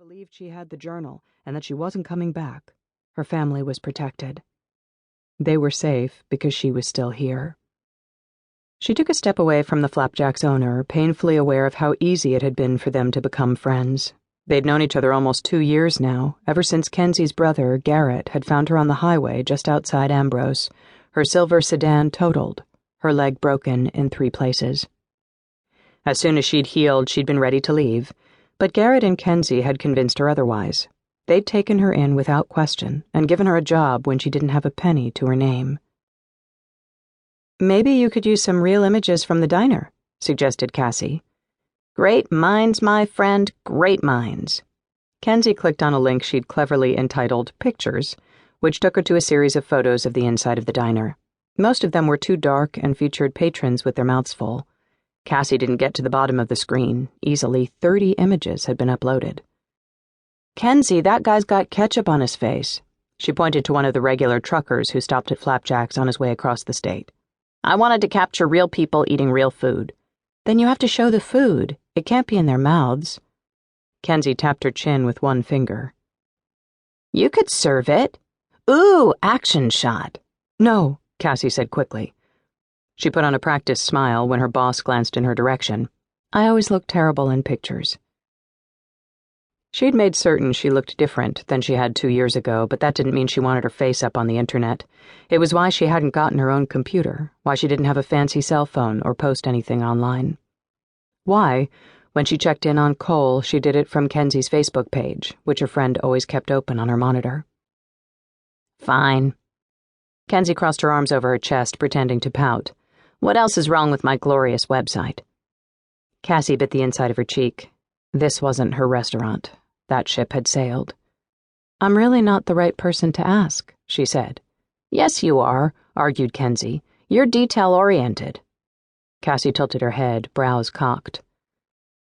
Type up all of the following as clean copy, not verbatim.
believed she had the journal and that she wasn't coming back. Her family was protected. They were safe because she was still here. She took a step away from the Flapjack's owner, painfully aware of how easy it had been for them to become friends. They'd known each other almost 2 years now, ever since Kenzie's brother, Garrett, had found her on the highway just outside Ambrose, her silver sedan totaled, her leg broken in 3 places. As soon as she'd healed, she'd been ready to leave, but Garrett and Kenzie had convinced her otherwise. They'd taken her in without question and given her a job when she didn't have a penny to her name. "Maybe you could use some real images from the diner," suggested Cassie. "Great minds, my friend, great minds." Kenzie clicked on a link she'd cleverly entitled Pictures, which took her to a series of photos of the inside of the diner. Most of them were too dark and featured patrons with their mouths full. Cassie didn't get to the bottom of the screen. Easily 30 images had been uploaded. "Kenzie, that guy's got ketchup on his face." She pointed to one of the regular truckers who stopped at Flapjack's on his way across the state. "I wanted to capture real people eating real food." "Then you have to show the food. It can't be in their mouths." Kenzie tapped her chin with one finger. "You could serve it. Ooh, action shot." "No," Cassie said quickly. She put on a practiced smile when her boss glanced in her direction. "I always look terrible in pictures." She'd made certain she looked different than she had 2 years ago, but that didn't mean she wanted her face up on the internet. It was why she hadn't gotten her own computer, why she didn't have a fancy cell phone or post anything online. Why, when she checked in on Cole, she did it from Kenzie's Facebook page, which her friend always kept open on her monitor. "Fine." Kenzie crossed her arms over her chest, pretending to pout. "What else is wrong with my glorious website?" Cassie bit the inside of her cheek. This wasn't her restaurant. That ship had sailed. "I'm really not the right person to ask," she said. "Yes, you are," argued Kenzie. "You're detail-oriented." Cassie tilted her head, brows cocked.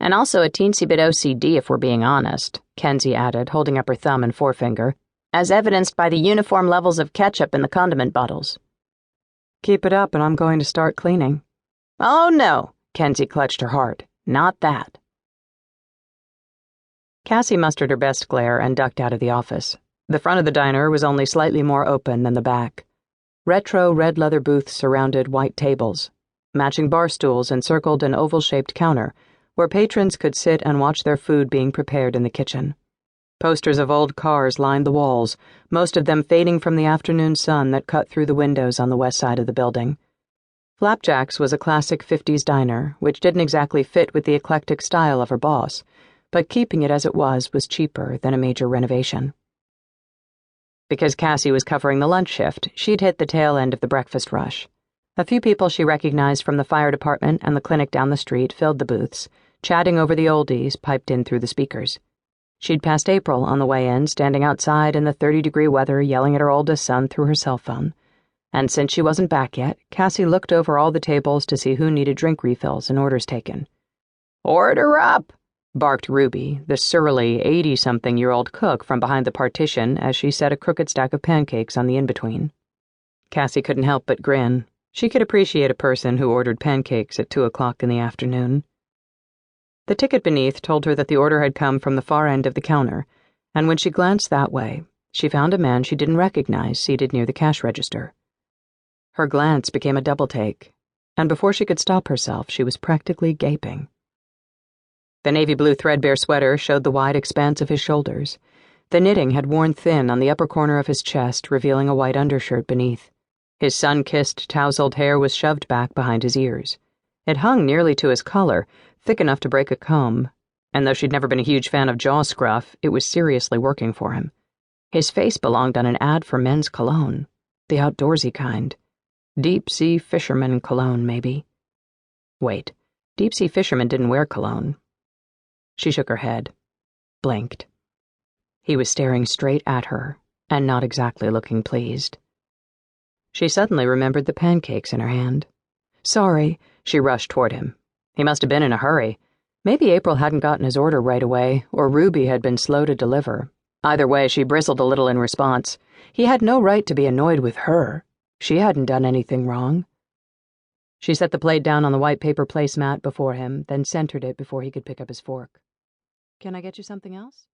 "And also a teensy bit OCD, if we're being honest," Kenzie added, holding up her thumb and forefinger, "as evidenced by the uniform levels of ketchup in the condiment bottles." "Keep it up and I'm going to start cleaning." "Oh, no," Kenzie clutched her heart. "Not that." Cassie mustered her best glare and ducked out of the office. The front of the diner was only slightly more open than the back. Retro red leather booths surrounded white tables. Matching bar stools encircled an oval-shaped counter, where patrons could sit and watch their food being prepared in the kitchen. Posters of old cars lined the walls, most of them fading from the afternoon sun that cut through the windows on the west side of the building. Flapjack's was a classic 50s diner, which didn't exactly fit with the eclectic style of her boss, but keeping it as it was cheaper than a major renovation. Because Cassie was covering the lunch shift, she'd hit the tail end of the breakfast rush. A few people she recognized from the fire department and the clinic down the street filled the booths, chatting over the oldies piped in through the speakers. She'd passed April on the way in, standing outside in the 30-degree weather, yelling at her oldest son through her cell phone. And since she wasn't back yet, Cassie looked over all the tables to see who needed drink refills and orders taken. "Order up!" barked Ruby, the surly 80-something-year-old cook from behind the partition as she set a crooked stack of pancakes on the in-between. Cassie couldn't help but grin. She could appreciate a person who ordered pancakes at 2 o'clock in the afternoon. The ticket beneath told her that the order had come from the far end of the counter, and when she glanced that way, she found a man she didn't recognize seated near the cash register. Her glance became a double take, and before she could stop herself, she was practically gaping. The navy blue threadbare sweater showed the wide expanse of his shoulders. The knitting had worn thin on the upper corner of his chest, revealing a white undershirt beneath. His sun-kissed, tousled hair was shoved back behind his ears. It hung nearly to his collar, thick enough to break a comb, and though she'd never been a huge fan of jaw scruff, it was seriously working for him. His face belonged on an ad for men's cologne, the outdoorsy kind. Deep-sea fisherman cologne, maybe. Wait, deep-sea fishermen didn't wear cologne. She shook her head, blinked. He was staring straight at her, and not exactly looking pleased. She suddenly remembered the pancakes in her hand. "Sorry," she rushed toward him. He must have been in a hurry. Maybe April hadn't gotten his order right away, or Ruby had been slow to deliver. Either way, she bristled a little in response. He had no right to be annoyed with her. She hadn't done anything wrong. She set the plate down on the white paper placemat before him, then centered it before he could pick up his fork. "Can I get you something else?"